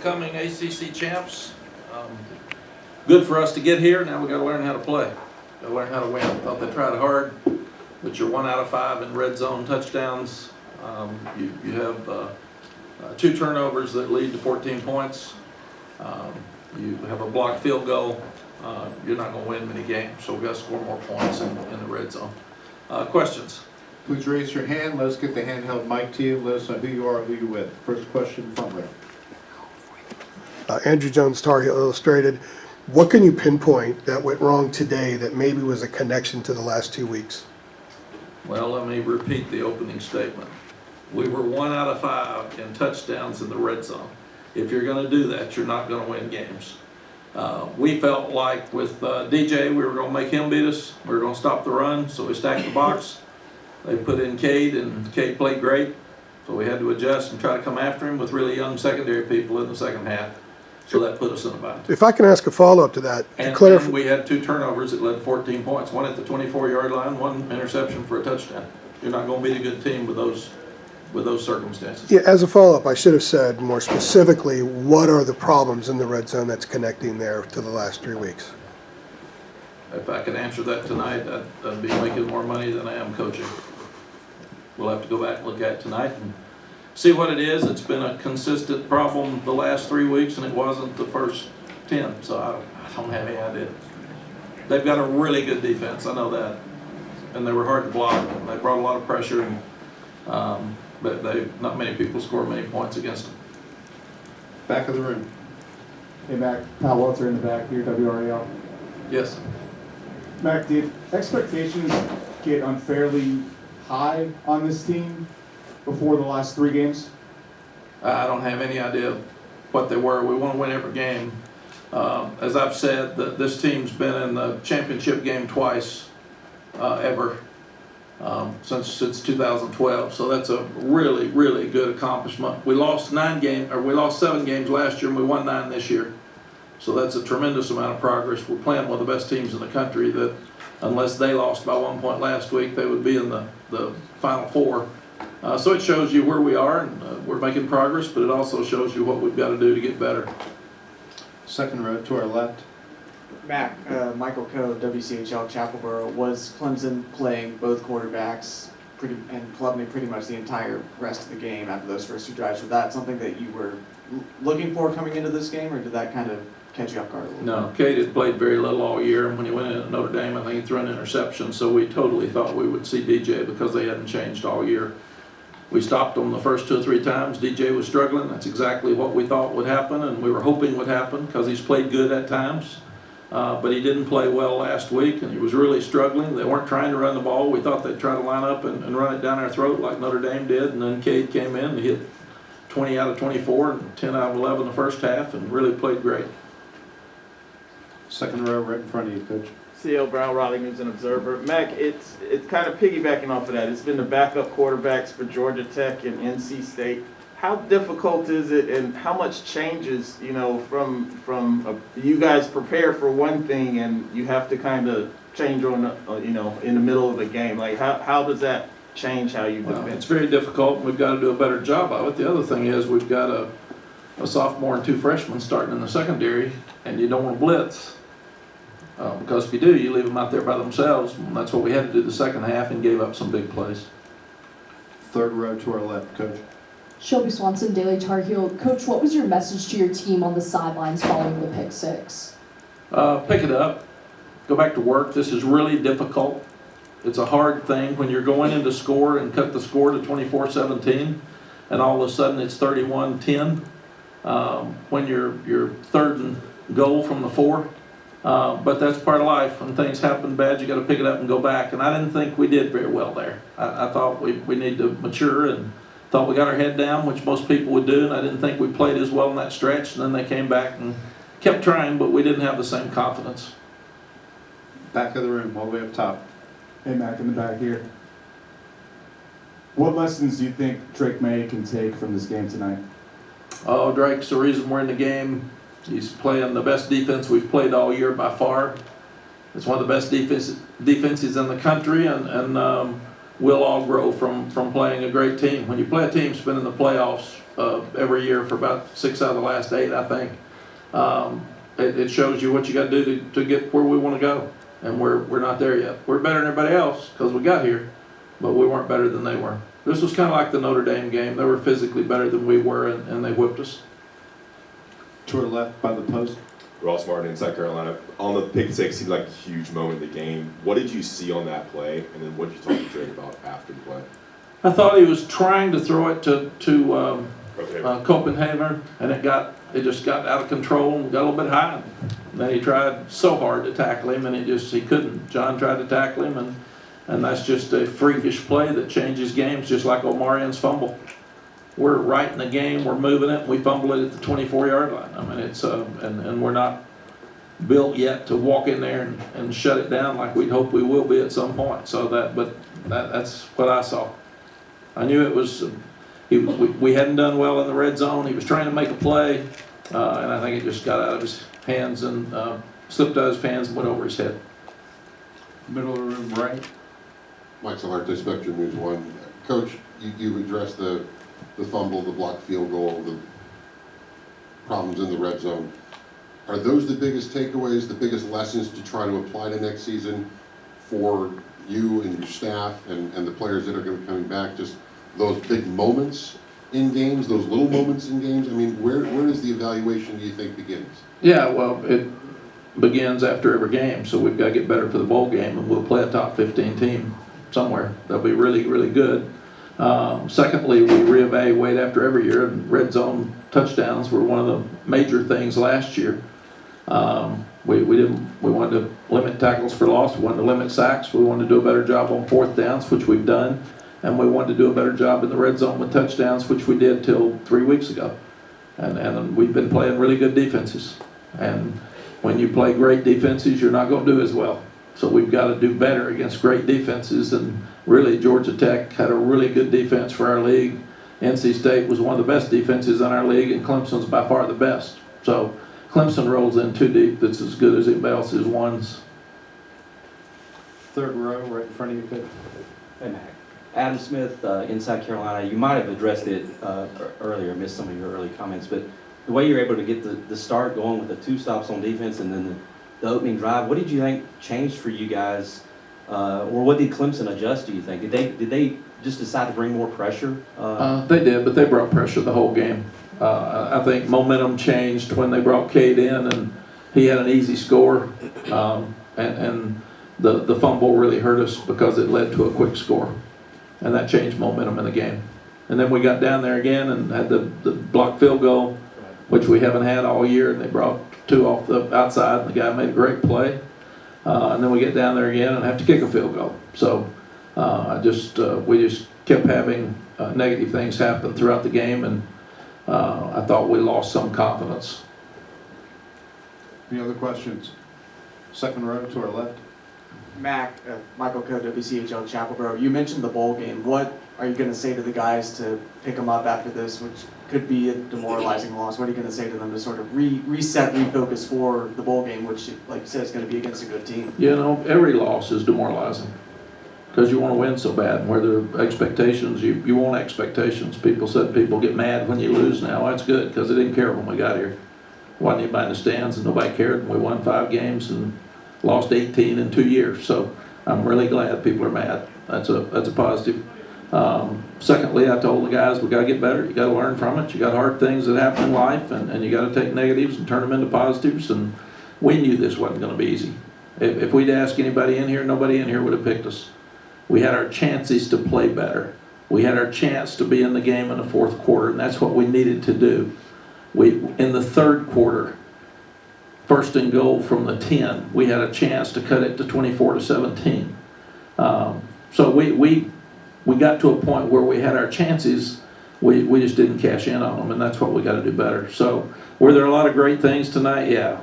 becoming ACC champs. Good for us to get here. Now we got to learn how to play. Got to learn how to win. Thought they tried hard, but you're 1 out of 5 in red zone touchdowns. You have 2 turnovers that lead to 14 points. You have a blocked field goal. You're not going to win many games, so we've got to score more points in the red zone. Questions? Please raise your hand. Let us get the handheld mic to you. Let us know who you are and who you're with. First question, front row. Andrew Jones, Tar Heel Illustrated. What can you pinpoint that went wrong today that maybe was a connection to the last 2 weeks? Well, let me repeat the opening statement. We were 1 out of 5 in touchdowns in the red zone. If you're going to do that, you're not going to win games. We felt like with DJ, we were going to make him beat us. We were going to stop the run, so we stacked the box. They put in Cade, and Cade played great. So we had to adjust and try to come after him with really young secondary people in the second half. So that put us in a bind. If I can ask a follow-up to that. And we had 2 turnovers that led to 14 points. 1 at the 24-yard line, 1 interception for a touchdown. You're not going to beat a good team with those circumstances. Yeah, as a follow-up, I should have said more specifically, what are the problems in the red zone that's connecting there to the last 3 weeks? If I could answer that tonight, I'd be making more money than I am coaching. We'll have to go back and look at it tonight and see what it is. It's been a consistent problem the last 3 weeks, and it wasn't the first 10, so I don't have any idea. They've got a really good defense, I know that. And they were hard to block. They brought a lot of pressure, and, but not many people score many points against them. Back of the room. Hey, Mack. Pat Walter in the back here, WRAL. Yes. Mack, did expectations get unfairly high on this team before the last 3 games? I don't have any idea what they were. We want to win every game. As I've said, this team's been in the championship game twice ever since 2012. So that's a really, really good accomplishment. We lost 7 games last year, and we won 9 this year. So that's a tremendous amount of progress. We're playing one of the best teams in the country that, unless they lost by 1 point last week, they would be in the Final Four. So it shows you where we are, and we're making progress, but it also shows you what we've got to do to get better. Second row to our left. Mack, Michael Coe, WCHL Chapelboro. Was Clemson playing both quarterbacks and clubbing pretty much the entire rest of the game after those first 2 drives? Was that something that you were looking for coming into this game, or did that kind of catch you off guard a little No, Cade had played very little all year, and when he went in at Notre Dame, I think he threw an interception, so we totally thought we would see DJ because they hadn't changed all year. We stopped them the first 2 or 3 times. DJ was struggling. That's exactly what we thought would happen, and we were hoping would happen because he's played good at times. But he didn't play well last week, and he was really struggling. They weren't trying to run the ball. We thought they'd try to line up and run it down our throat like Notre Dame did, and then Cade came in and hit 20 out of 24 and 10 out of 11 the first half and really played great. Second row right in front of you, Coach. C.L. Brown, Raleigh News and Observer. Mack, it's kind of piggybacking off of that. It's been the backup quarterbacks for Georgia Tech and NC State. How difficult is it, and how much changes, from you guys prepare for one thing and you have to kind of change on, in the middle of the game? Like, how does that change how you defend? It's very difficult, and we've got to do a better job of it. The other thing is we've got a sophomore and 2 freshmen starting in the secondary, and you don't want to blitz. Because if you do, you leave them out there by themselves. And that's what we had to do the second half and gave up some big plays. Third row to our left, Coach. Shelby Swanson, Daily Tar Heel. Coach, what was your message to your team on the sidelines following the pick 6? Pick it up. Go back to work. This is really difficult. It's a hard thing when you're going in to score and cut the score to 24-17, and all of a sudden it's 31-10 when you're 3rd and goal from the 4. But that's part of life. When things happen bad, you got to pick it up and go back. And I didn't think we did very well there. I thought we need to mature, and thought we got our head down, which most people would do. And I didn't think we played as well in that stretch. And then they came back and kept trying, but we didn't have the same confidence. Back of the room, all the way up top. Hey, Mack, in the back here. What lessons do you think Drake May can take from this game tonight? Oh, Drake's the reason we're in the game. He's playing the best defense we've played all year by far. It's one of the best defenses in the country, and we'll all grow from playing a great team. When you play a team, spending the playoffs, every year for about 6 out of the last 8, I think. It shows you what you got to do to get where we want to go, and we're not there yet. We're better than everybody else because we got here, but we weren't better than they were. This was kind of like the Notre Dame game. They were physically better than we were, and they whipped us. To our left by the post. Ross Martin in South Carolina. On the pick six, seemed like a huge moment in the game. What did you see on that play, and then what did you talk to Drake about after the play? I thought he was trying to throw it to Okay. Copenhagen, and it just got out of control and got a little bit high. And then he tried so hard to tackle him, and he couldn't. John tried to tackle him, and that's just a freakish play that changes games, just like Omarian's fumble. We're right in the game, we're moving it, and we fumble it at the 24-yard line. I mean, it's and we're not built yet to walk in there and shut it down like we'd hope we will be at some point. So that's what I saw. I knew it was. We hadn't done well in the red zone. He was trying to make a play, and I think it just got out of his hands and slipped out of his hands and went over his head. Middle of the room right. Mike Solarte, Spectrum News 1. Coach, you addressed the fumble, the blocked field goal, the problems in the red zone. Are those the biggest takeaways, the biggest lessons to try to apply to next season for you and your staff and the players that are going to be coming back? Just those big moments in games, those little moments in games? I mean, where does the evaluation, do you think, begins? Yeah, well, it begins after every game, so we've got to get better for the bowl game, and we'll play a top 15 team somewhere. That'll be really, really good. Secondly, we reevaluate after every year, and red zone touchdowns were one of the major things last year. We wanted to limit tackles for loss, we wanted to limit sacks, we wanted to do a better job on fourth downs, which we've done, and we wanted to do a better job in the red zone with touchdowns, which we did till 3 weeks ago. And we've been playing really good defenses. And when you play great defenses, you're not going to do as well. So we've got to do better against great defenses, and really Georgia Tech had a really good defense for our league. NC State was one of the best defenses in our league, and Clemson's by far the best. So Clemson rolls in too deep. That's as good as anybody else's ones. Third row right in front of you, Fit. Hey, Mack. Adam Smith, Inside Carolina. You might have addressed it earlier, missed some of your early comments, but the way you're able to get the start going with the 2 stops on defense and then the opening drive, what did you think changed for you guys? Or what did Clemson adjust, do you think? Did they just decide to bring more pressure? They did, but they brought pressure the whole game. I think momentum changed when they brought Cade in, and he had an easy score. And the fumble really hurt us because it led to a quick score. And that changed momentum in the game. And then we got down there again and had the blocked field goal, which we haven't had all year, and they brought 2 off the outside, and the guy made a great play. And then we get down there again and have to kick a field goal. So we just kept having negative things happen throughout the game, and I thought we lost some confidence. Any other questions? Second row to our left. Mack, Michael Coe, WCHL Chapelboro. You mentioned the bowl game. What are you going to say to the guys to pick them up after this, which could be a demoralizing loss? What are you going to say to them to sort of reset, refocus for the bowl game, which, like you said, is going to be against a good team? You know, every loss is demoralizing because you want to win so bad. And where there are expectations, you want expectations. People said people get mad when you lose now. That's good because they didn't care when we got here. Wasn't anybody in the stands, and nobody cared. And we won 5 games and lost 18 in 2 years. So I'm really glad people are mad. That's a positive. Secondly, I told the guys we got to get better. You got to learn from it. You got hard things that happen in life, and you got to take negatives and turn them into positives. And we knew this wasn't going to be easy. If we'd asked anybody in here, nobody in here would have picked us. We had our chances to play better. We had our chance to be in the game in the fourth quarter, and that's what we needed to do. In the third quarter, 1st and goal from the 10, we had a chance to cut it to 24-17. So we got to a point where we had our chances, we just didn't cash in on them, and that's what we got to do better. So were there a lot of great things tonight? Yeah.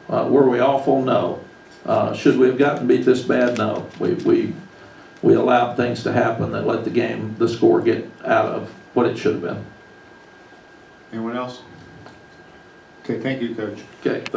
Were we awful? No. Should we have gotten beat this bad? No. We allowed things to happen that let the score get out of what it should have been. Anyone else? Okay, thank you, Coach. Okay, thank you.